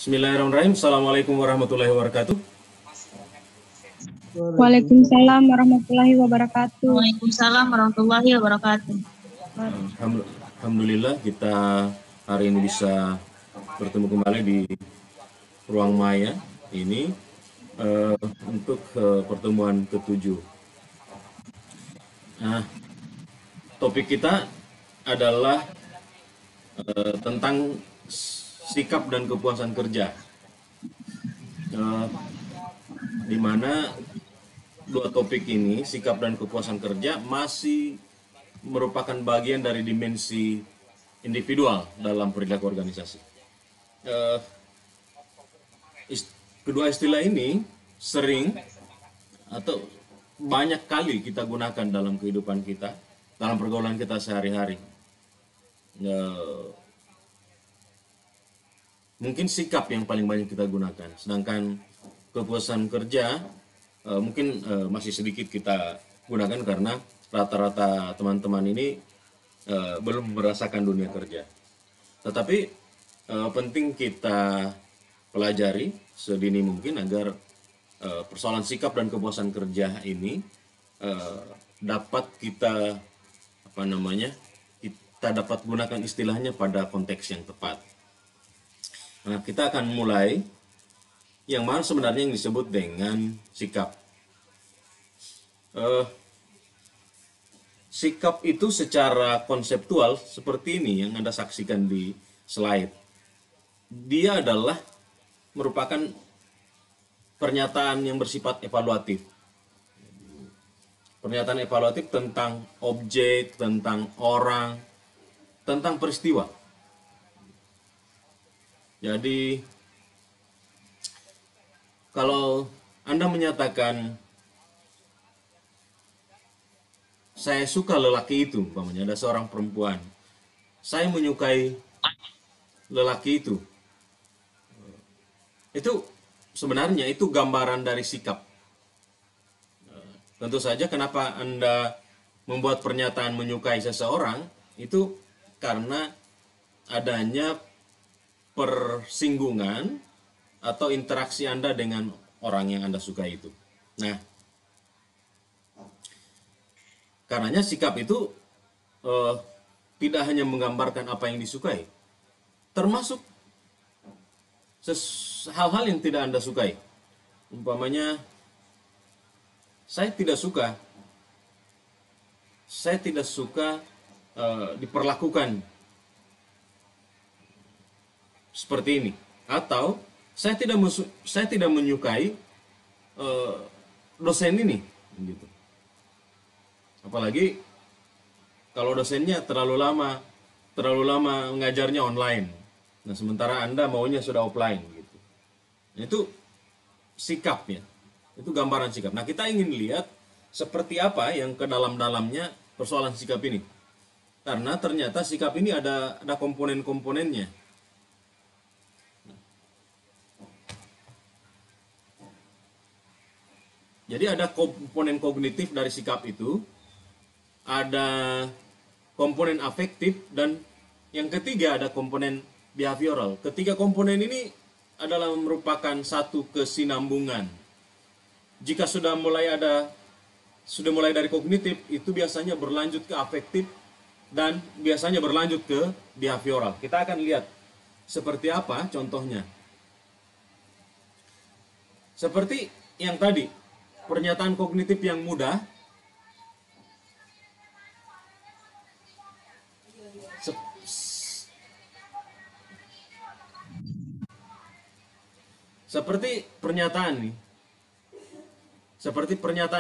Bismillahirrahmanirrahim. Assalamualaikum warahmatullahi wabarakatuh. Waalaikumsalam warahmatullahi wabarakatuh. Waalaikumsalam warahmatullahi wabarakatuh. Alhamdulillah kita hari ini bisa bertemu kembali di ruang maya ini untuk pertemuan ke-7. Nah, topik kita adalah tentang sikap dan kepuasan kerja, di mana dua topik ini, sikap dan kepuasan kerja, masih merupakan bagian dari dimensi individual dalam perilaku organisasi. Kedua istilah ini sering atau banyak kali kita gunakan dalam kehidupan kita, dalam pergaulan kita sehari-hari. Mungkin sikap yang paling banyak kita gunakan, sedangkan kepuasan kerja mungkin masih sedikit kita gunakan karena rata-rata teman-teman ini belum merasakan dunia kerja. Tetapi penting kita pelajari sedini mungkin agar persoalan sikap dan kepuasan kerja ini dapat kita kita dapat gunakan istilahnya pada konteks yang tepat. Nah, kita akan mulai yang mana sebenarnya yang disebut dengan sikap. Sikap itu secara konseptual seperti ini yang Anda saksikan di slide. Dia adalah merupakan pernyataan yang bersifat evaluatif. Pernyataan evaluatif tentang objek, tentang orang, tentang peristiwa. Jadi kalau Anda menyatakan saya suka lelaki itu, umpamanya ada seorang perempuan, saya menyukai lelaki itu sebenarnya itu gambaran dari sikap. Tentu saja kenapa Anda membuat pernyataan menyukai seseorang itu karena adanya persinggungan atau interaksi Anda dengan orang yang Anda suka itu. Nah, karenanya sikap itu tidak hanya menggambarkan apa yang disukai, termasuk hal-hal yang tidak Anda sukai. Umpamanya, saya tidak suka diperlakukan seperti ini, atau saya tidak menyukai dosen ini, gitu. Apalagi kalau dosennya terlalu lama mengajarnya online. Nah, sementara Anda maunya sudah offline, gitu. Nah, itu sikapnya. Itu gambaran sikap. Nah, kita ingin lihat seperti apa yang ke dalam-dalamnya persoalan sikap ini. Karena ternyata sikap ini ada komponen-komponennya. Jadi ada komponen kognitif dari sikap itu, ada komponen afektif, dan yang ketiga ada komponen behavioral. Ketiga komponen ini adalah merupakan satu kesinambungan. Jika sudah mulai dari kognitif, itu biasanya berlanjut ke afektif dan biasanya berlanjut ke behavioral. Kita akan lihat seperti apa contohnya. Seperti yang tadi, pernyataan kognitif yang mudah seperti pernyataan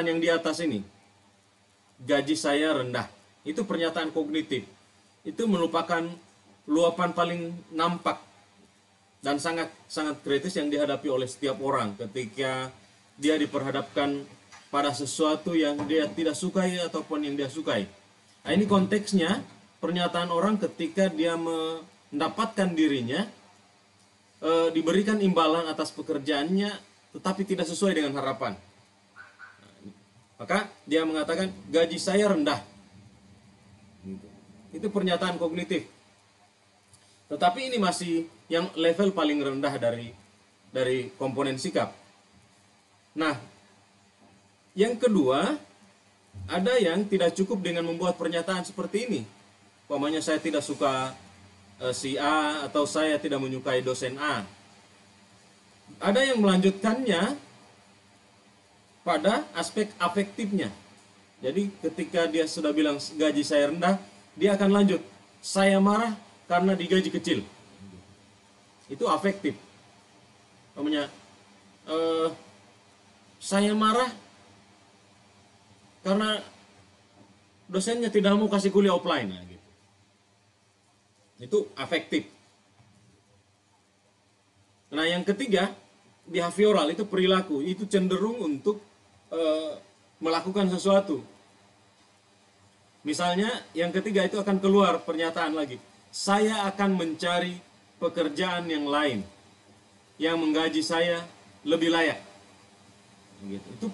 yang di atas ini, gaji saya rendah. Itu pernyataan kognitif. Itu merupakan luapan paling nampak dan sangat kritis yang dihadapi oleh setiap orang ketika dia diperhadapkan pada sesuatu yang dia tidak sukai ataupun yang dia sukai. Nah, ini konteksnya pernyataan orang ketika dia mendapatkan dirinya diberikan imbalan atas pekerjaannya tetapi tidak sesuai dengan harapan. Maka dia mengatakan gaji saya rendah. Itu pernyataan kognitif. Tetapi ini masih yang level paling rendah dari komponen sikap. Nah, yang kedua, ada yang tidak cukup dengan membuat pernyataan seperti ini. Umpamanya saya tidak suka si A, atau saya tidak menyukai dosen A. Ada yang melanjutkannya pada aspek afektifnya. Jadi ketika dia sudah bilang gaji saya rendah, dia akan lanjut, saya marah karena digaji kecil. Itu afektif. Namanya saya marah karena dosennya tidak mau kasih kuliah offline. Nah, gitu. Itu afektif. Nah, yang ketiga, behavioral, itu perilaku, itu cenderung untuk melakukan sesuatu. Misalnya, yang ketiga itu akan keluar pernyataan lagi, saya akan mencari pekerjaan yang lain yang menggaji saya lebih layak. Gitu.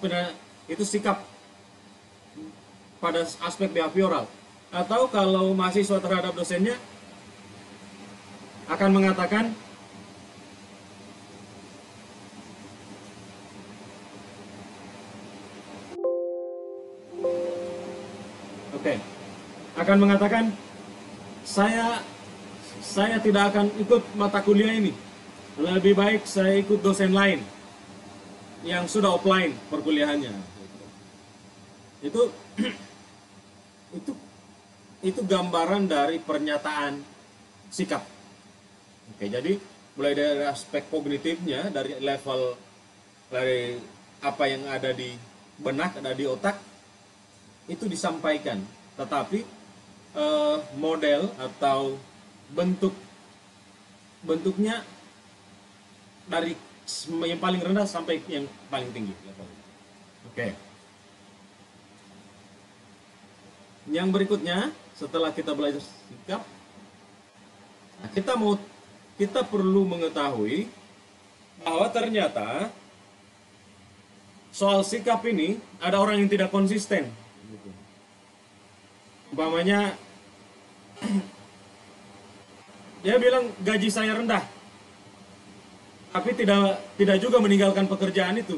Itu sikap pada aspek behavioral. Atau kalau mahasiswa terhadap dosennya akan mengatakan, akan mengatakan, saya tidak akan ikut mata kuliah ini. Lebih baik saya ikut dosen lain yang sudah offline perkuliahannya. Itu gambaran dari pernyataan sikap. Oke, jadi mulai dari aspek kognitifnya, dari level dari apa yang ada di benak, ada di otak, itu disampaikan. Tetapi model atau bentuknya dari yang paling rendah sampai yang paling tinggi. Oke. Yang berikutnya, setelah kita belajar sikap, kita perlu mengetahui bahwa ternyata soal sikap ini ada orang yang tidak konsisten. Umpamanya dia bilang gaji saya rendah, tapi tidak juga meninggalkan pekerjaan itu.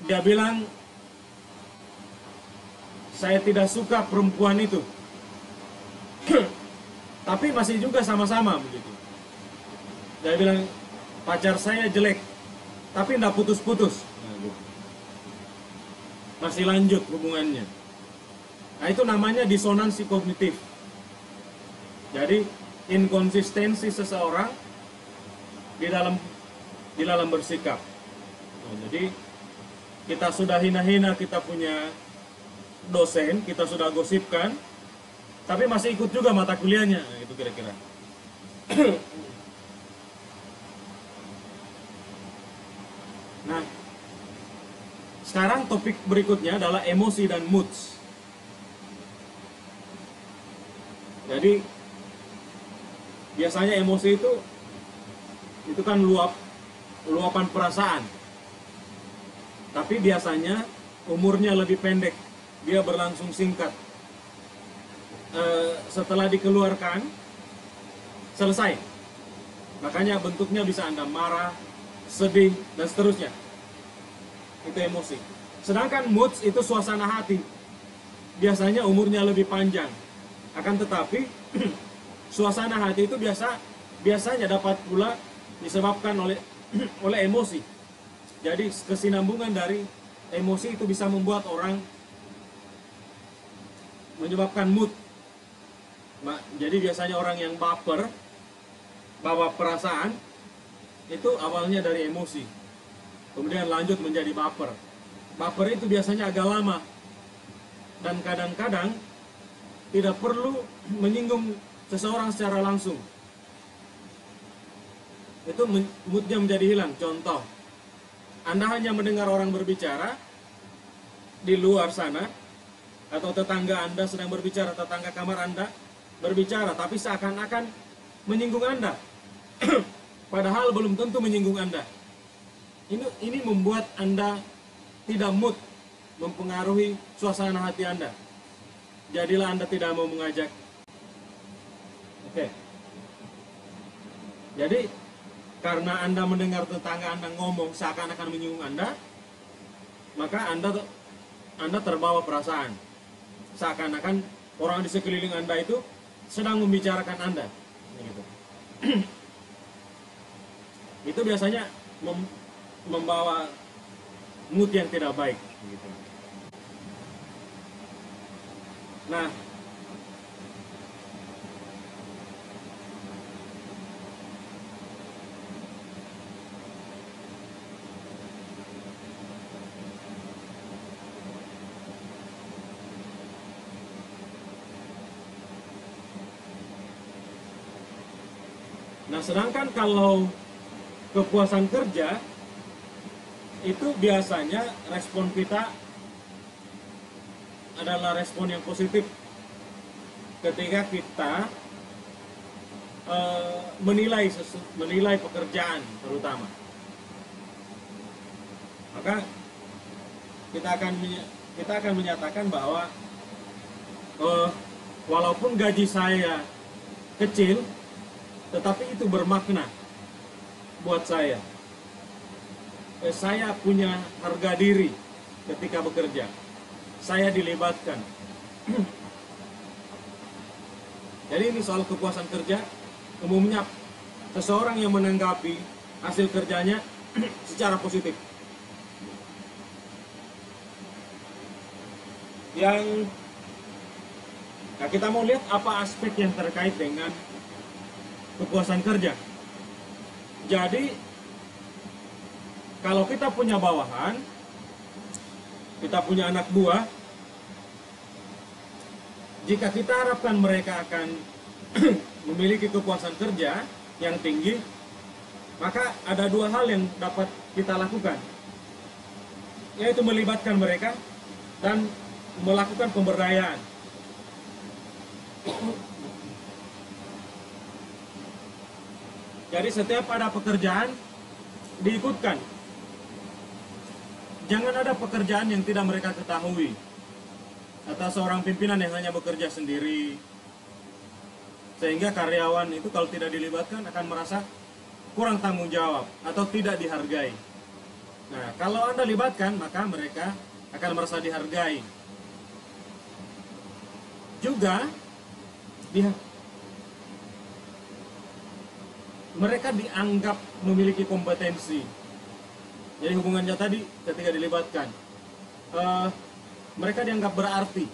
Dia bilang saya tidak suka perempuan itu, tapi masih juga sama-sama begitu. Dia bilang pacar saya jelek, tapi tidak putus-putus. Masih lanjut hubungannya. Nah, itu namanya disonansi kognitif. Jadi inkonsistensi seseorang di dalam bersikap. Nah, jadi kita sudah hina-hina kita punya dosen, kita sudah gosipkan, tapi masih ikut juga mata kuliahnya. Nah, itu kira-kira. Nah, sekarang topik berikutnya adalah emosi dan moods. Jadi biasanya emosi itu kan luapan perasaan. Tapi biasanya umurnya lebih pendek, dia berlangsung singkat. Setelah dikeluarkan, selesai. Makanya bentuknya bisa Anda marah, sedih, dan seterusnya. Itu emosi. Sedangkan moods itu suasana hati. Biasanya umurnya lebih panjang. Akan tetapi suasana hati itu biasanya dapat pula disebabkan oleh emosi. Jadi kesinambungan dari emosi itu bisa membuat orang menyebabkan mood. Jadi biasanya orang yang bawa perasaan itu awalnya dari emosi, kemudian lanjut menjadi baper. Baper itu biasanya agak lama dan kadang-kadang tidak perlu menyinggung seseorang secara langsung. Itu moodnya menjadi hilang. Contoh, Anda hanya mendengar orang berbicara di luar sana, atau tetangga Anda sedang berbicara, tetangga kamar Anda berbicara, tapi seakan-akan menyinggung Anda. Padahal belum tentu menyinggung Anda. Ini membuat Anda tidak mood, mempengaruhi suasana hati Anda. Jadilah Anda tidak mau mengajak Oke. Jadi karena Anda mendengar tetangga Anda ngomong seakan-akan menyinggung Anda, maka Anda terbawa perasaan. Seakan-akan orang di sekeliling Anda itu sedang membicarakan Anda. Gitu. Itu biasanya membawa mood yang tidak baik. Gitu. Nah, sedangkan kalau kepuasan kerja itu biasanya respon kita adalah respon yang positif ketika kita menilai pekerjaan terutama. Maka kita akan menyatakan bahwa walaupun gaji saya kecil, tetapi itu bermakna buat saya. Saya punya harga diri ketika bekerja. Saya dilibatkan. Jadi ini soal kepuasan kerja. Umumnya seseorang yang menanggapi hasil kerjanya secara positif. Nah, kita mau lihat apa aspek yang terkait dengan kepuasan kerja. Jadi kalau kita punya bawahan, kita punya anak buah, jika kita harapkan mereka akan memiliki kepuasan kerja yang tinggi, maka ada dua hal yang dapat kita lakukan, yaitu melibatkan mereka dan melakukan pemberdayaan. Jadi setiap ada pekerjaan, diikutkan. Jangan ada pekerjaan yang tidak mereka ketahui. Atau seorang pimpinan yang hanya bekerja sendiri. Sehingga karyawan itu kalau tidak dilibatkan akan merasa kurang tanggung jawab atau tidak dihargai. Nah, kalau Anda libatkan, maka mereka akan merasa dihargai. Juga, mereka dianggap memiliki kompetensi. Jadi hubungannya tadi ketika dilibatkan, mereka dianggap berarti.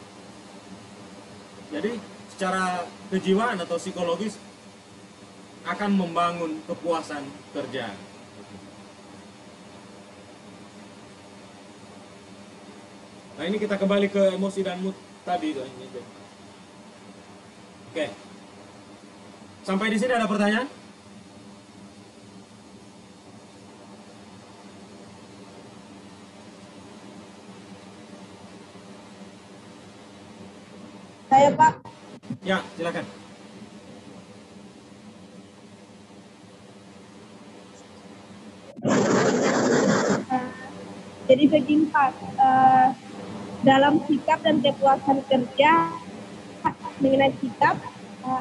Jadi secara kejiwaan atau psikologis akan membangun kepuasan kerja. Nah, ini kita kembali ke emosi dan mood tadi. Oke. Sampai di sini ada pertanyaan? Saya Pak. Ya, silakan. Jadi begini Pak, dalam sikap dan kepuasan kerja mengenai sikap,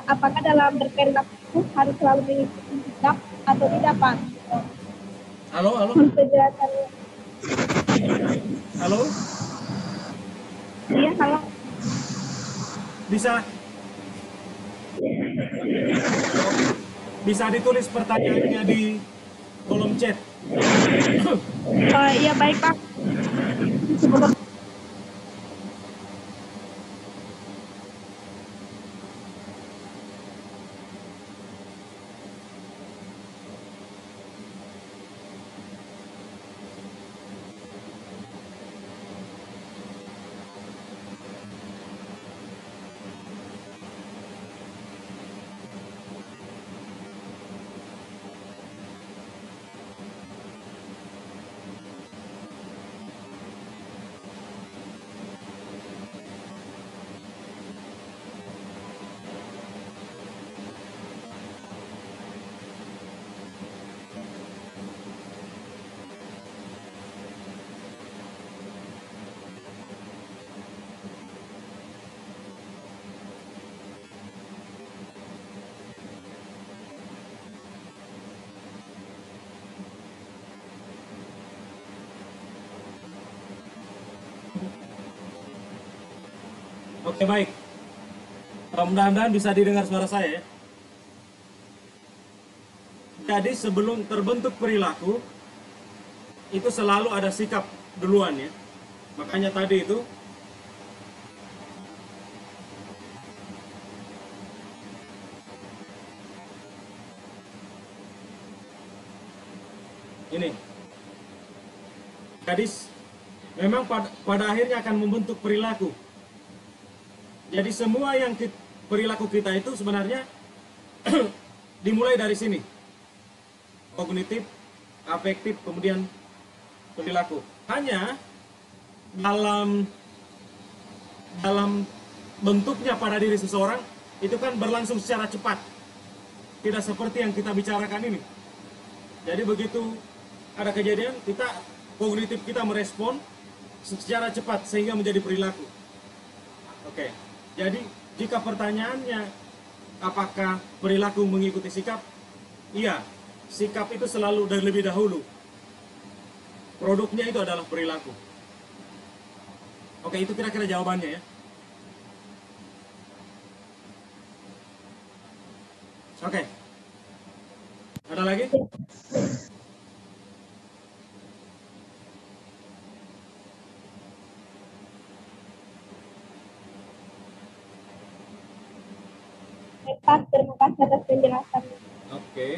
apakah dalam berperilaku harus selalu mengikuti sikap atau tidak Pak? Halo. Penjelasannya. Halo. Iya, halo. Bisa ditulis pertanyaannya di kolom chat. Iya baik Pak. Oke, baik. Mudah-mudahan bisa didengar suara saya ya. Jadi sebelum terbentuk perilaku, itu selalu ada sikap duluan ya. Makanya tadi itu ini. Jadi memang pada akhirnya akan membentuk perilaku. Jadi semua yang perilaku kita itu sebenarnya dimulai dari sini. Kognitif, afektif, kemudian perilaku. Hanya dalam bentuknya pada diri seseorang itu kan berlangsung secara cepat. Tidak seperti yang kita bicarakan ini. Jadi begitu ada kejadian, kognitif kita merespon secara cepat sehingga menjadi perilaku. Oke. Jadi jika pertanyaannya apakah perilaku mengikuti sikap? Iya, sikap itu selalu dan lebih dahulu. Produknya itu adalah perilaku. Oke, itu kira-kira jawabannya ya. Oke. Ada lagi? Pak, terima kasih atas penjelasannya. Oke.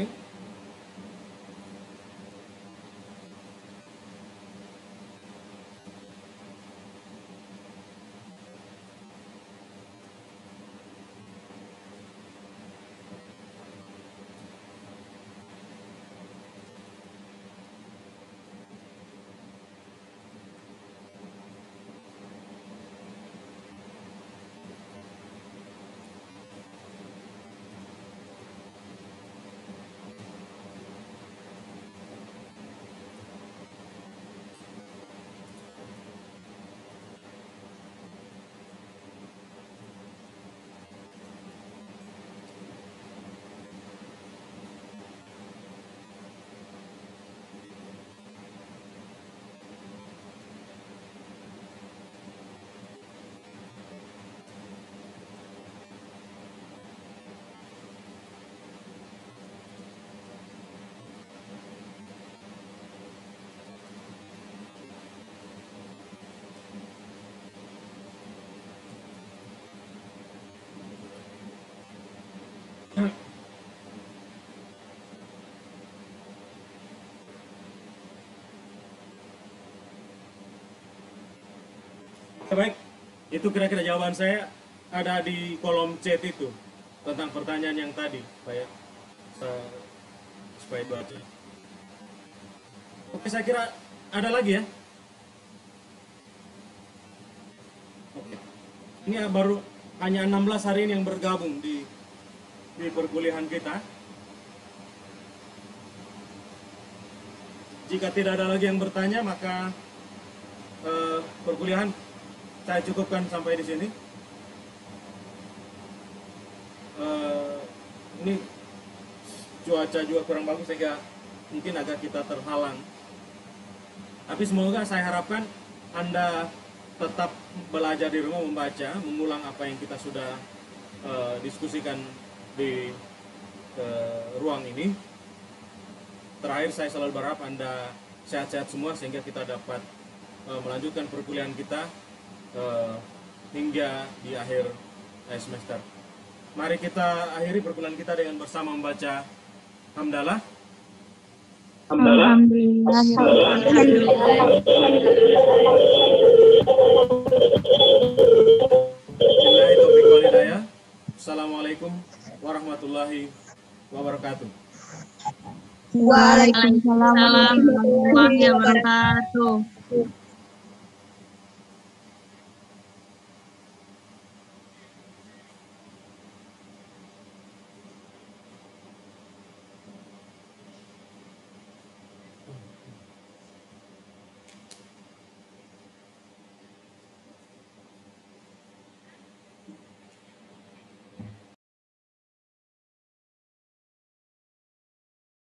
Baik, itu kira-kira jawaban saya ada di kolom chat itu tentang pertanyaan yang tadi, supaya baca. Oke, saya kira ada lagi ya. Oke. Ini baru hanya 16 hari ini yang bergabung di perkuliahan kita. Jika tidak ada lagi yang bertanya, maka perkuliahan saya cukupkan sampai di sini. Ini cuaca juga kurang bagus sehingga mungkin agak kita terhalang. Tapi semoga saya harapkan Anda tetap belajar di rumah, membaca, mengulang apa yang kita sudah diskusikan di ruang ini. Terakhir saya selalu berharap Anda sehat-sehat semua sehingga kita dapat melanjutkan perkuliahan kita hingga di akhir semester. Mari kita akhiri perkuliahan kita dengan bersama membaca hamdalah. Alhamdulillah. Assalamualaikum warahmatullahi wabarakatuh. Waalaikumsalam warahmatullahi wabarakatuh.